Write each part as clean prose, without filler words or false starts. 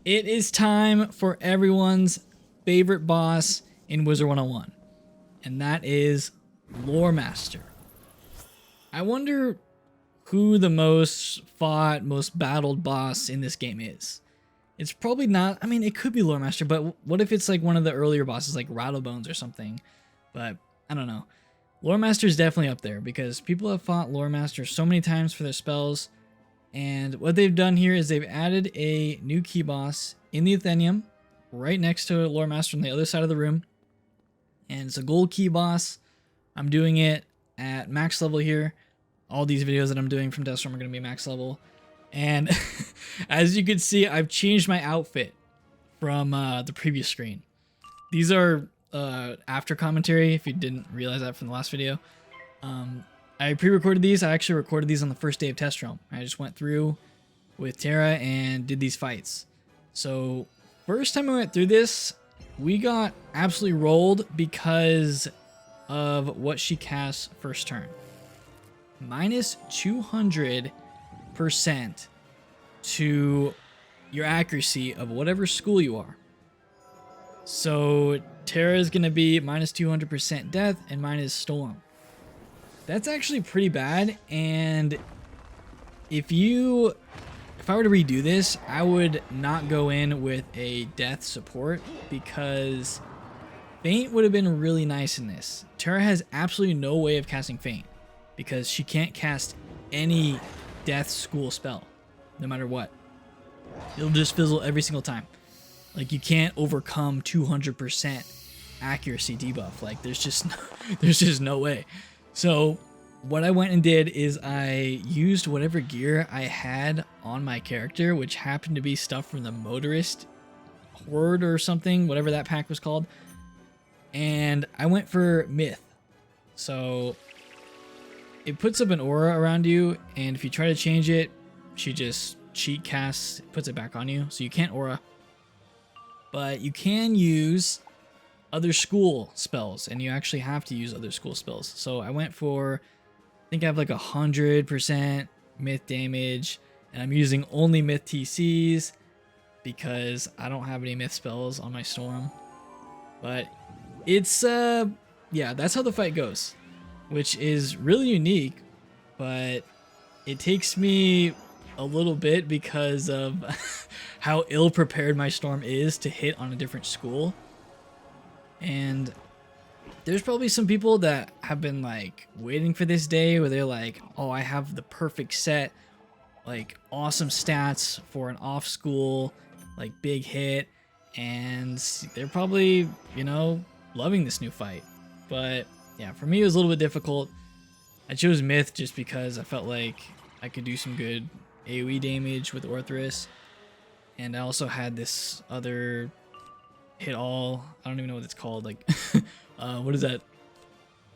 It is time for everyone's favorite boss in Wizard 101, and that is Lore Master. I wonder who the most fought, most battled boss in this game is. It's probably not, I mean, it could be Lore Master, but what if it's like one of the earlier bosses like Rattlebones or something? But I don't know. Lore Master is definitely up there because people have fought Lore Master so many times for their spells. And what they've done here is they've added a new key boss in the Athenium, right next to Lore Master on the other side of the room. And it's a gold key boss. I'm doing it at max level here. All these videos that I'm doing from Deathstorm are going to be max level. And as you can see, I've changed my outfit from the previous screen. These are after commentary, if you didn't realize that from the last video. I pre-recorded these. I actually recorded these on the first day of Test Realm. I just went through with Tara and did these fights. So first time I went through this, we got absolutely rolled because of what she casts first turn. Minus 200% to your accuracy of whatever school you are. So Tara is going to be minus 200% death and minus storm. That's actually pretty bad, and if I were to redo this, I would not go in with a death support because Feint would have been really nice in this. Tara has absolutely no way of casting Feint because she can't cast any death school spell, no matter what. It'll just fizzle every single time. Like, you can't overcome 200% accuracy debuff. Like, there's just no way. So what I went and did is I used whatever gear I had on my character, which happened to be stuff from the Motorist Horde or something, whatever that pack was called. And I went for Myth. So it puts up an aura around you, and if you try to change it, she just cheat casts, puts it back on you. So you can't aura. But you can use other school spells, and you actually have to use other school spells. So I went for, I think I have like 100% myth damage, and I'm using only myth TCs because I don't have any myth spells on my storm. But it's yeah, that's how the fight goes, which is really unique, but it takes me a little bit because of how ill prepared my storm is to hit on a different school. And there's probably some people that have been like waiting for this day where they're like, oh, I have the perfect set, like awesome stats for an off school, like big hit. And they're probably, you know, loving this new fight. But yeah, for me, it was a little bit difficult. I chose Myth just because I felt like I could do some good AoE damage with Orthrus. And I also had this other hit all, I don't even know what it's called, like what is that,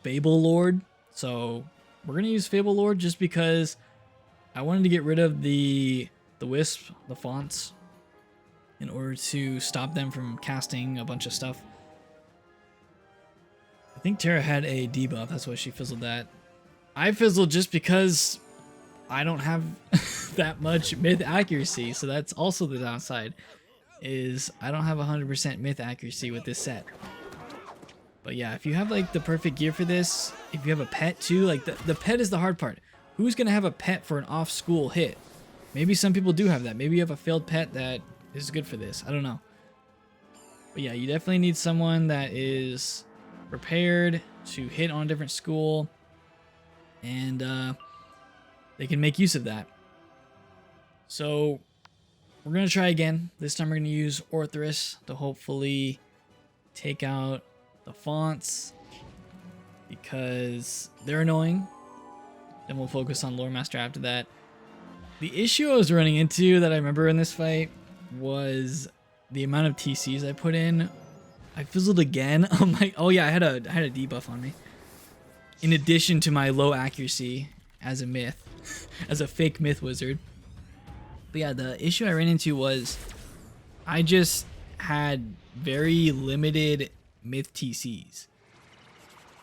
Fable Lord. So we're gonna use Fable Lord just because I wanted to get rid of the wisp, the fonts, in order to stop them from casting a bunch of stuff. I think Tara had a debuff, that's why she fizzled that. I fizzled just because I don't have that much myth accuracy, so that's also the downside, is I don't have 100% myth accuracy with this set. But yeah, if you have like the perfect gear for this, if you have a pet too, like the pet is the hard part. Who's gonna have a pet for an off-school hit? Maybe some people do have that. Maybe you have a failed pet that is good for this. I don't know. But yeah, you definitely need someone that is prepared to hit on a different school, and they can make use of that. So we're going to try again. This time we're going to use Orthrus to hopefully take out the fonts because they're annoying. Then we'll focus on Lore Master after that. The issue I was running into that I remember in this fight was the amount of TCs I put in. I fizzled again. I'm like, oh yeah, I had a debuff on me. In addition to my low accuracy as a myth, as a fake myth wizard. But yeah, the issue I ran into was I just had very limited myth TCs.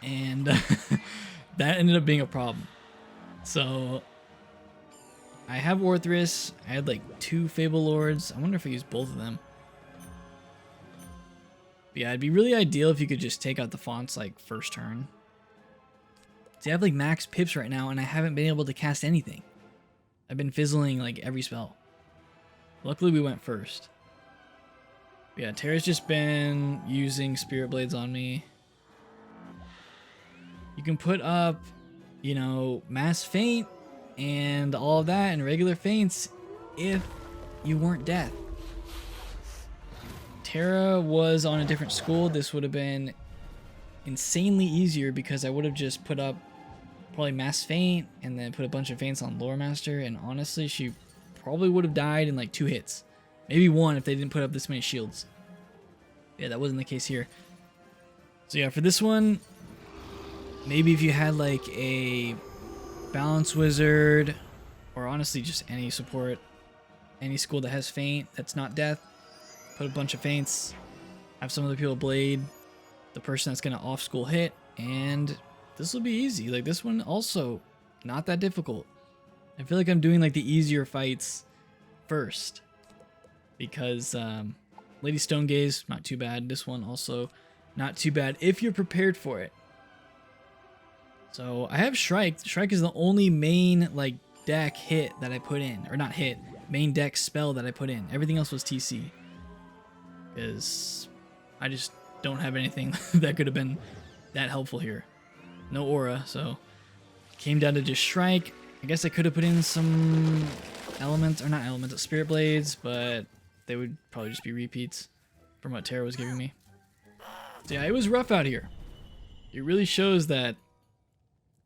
And that ended up being a problem. So I have Orthrus. I had like 2 Fable Lords. I wonder if I use both of them. But yeah, it'd be really ideal if you could just take out the fonts like first turn. See, I have like max pips right now and I haven't been able to cast anything. I've been fizzling like every spell. Luckily we went first. But yeah, Tara's just been using Spirit Blades on me. You can put up, you know, Mass Feint and all of that and regular feints if you weren't death. Tara was on a different school. This would have been insanely easier because I would have just put up probably Mass Feint and then put a bunch of feints on Loremaster, and honestly she probably would have died in like 2 hits. Maybe 1 if they didn't put up this many shields. Yeah, that wasn't the case here. So yeah, for this one, maybe if you had like a Balance Wizard, or honestly just any support, any school that has Feint that's not death, put a bunch of feints, have some other people blade the person that's gonna off school hit, and this will be easy. Like this one also not that difficult. I feel like I'm doing like the easier fights first because Lady Stonegaze, not too bad. This one also not too bad if you're prepared for it. So I have Shrike. Shrike is the only main like deck hit that I put in, or not hit, main deck spell that I put in. Everything else was TC because I just don't have anything that could have been that helpful here. No aura, so came down to just Shrike. I guess I could have put in some elements, or not elements, Spirit Blades, but they would probably just be repeats from what Tara was giving me. So yeah, it was rough out here. It really shows that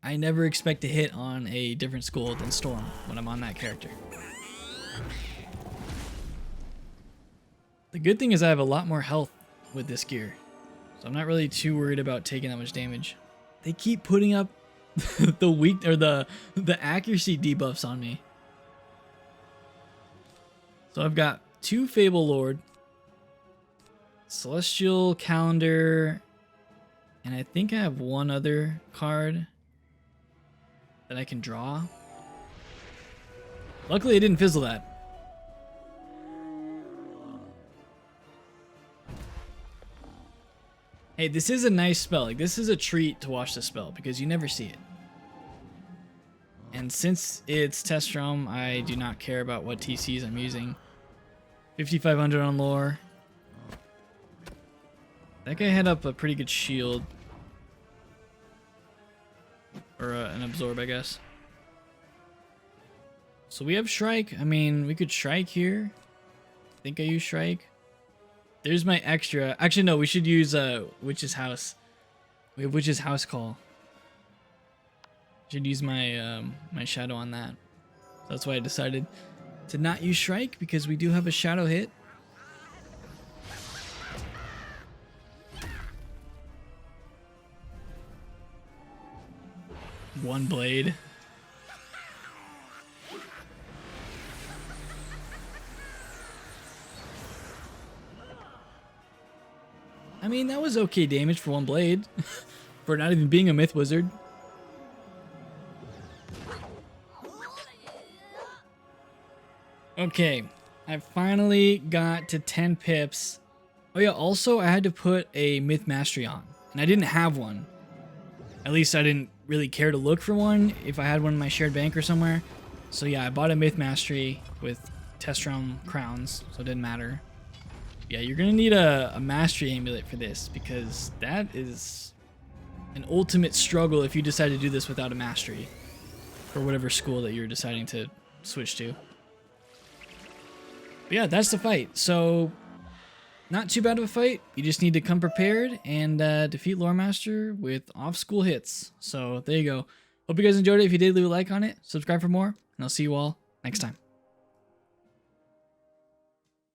I never expect to hit on a different school than Storm when I'm on that character. The good thing is I have a lot more health with this gear, so I'm not really too worried about taking that much damage. They keep putting up the weak or the accuracy debuffs on me. So I've got 2 Fable Lord, Celestial Calendar, and I think I have 1 other card that I can draw. Luckily I didn't fizzle that. Hey, this is a nice spell. Like, this is a treat to watch this spell because you never see it. And since it's Test Realm, I do not care about what TCs I'm using. 5,500 on lore. That guy had up a pretty good shield. Or an absorb, I guess. So we have Shrike. I mean, we could Shrike here. I think I use Shrike. There's my extra. Actually, no, we should use Witch's House. We have Witch's House Call. Should use my my shadow on that. So that's why I decided to not use Shrike, because we do have a shadow hit. One blade. I mean, that was okay damage for 1 blade. For not even being a Myth Wizard. Okay, I finally got to 10 pips. Oh yeah, also I had to put a Myth Mastery on, and I didn't have one. At least I didn't really care to look for one if I had one in my shared bank or somewhere. So yeah, I bought a Myth Mastery with Test Realm crowns, so it didn't matter. Yeah, you're gonna need a Mastery Amulet for this, because that is an ultimate struggle if you decide to do this without a Mastery for whatever school that you're deciding to switch to. But yeah, that's the fight. So not too bad of a fight. You just need to come prepared and defeat Loremaster with off-school hits. So there you go. Hope you guys enjoyed it. If you did, leave a like on it, subscribe for more, and I'll see you all next time.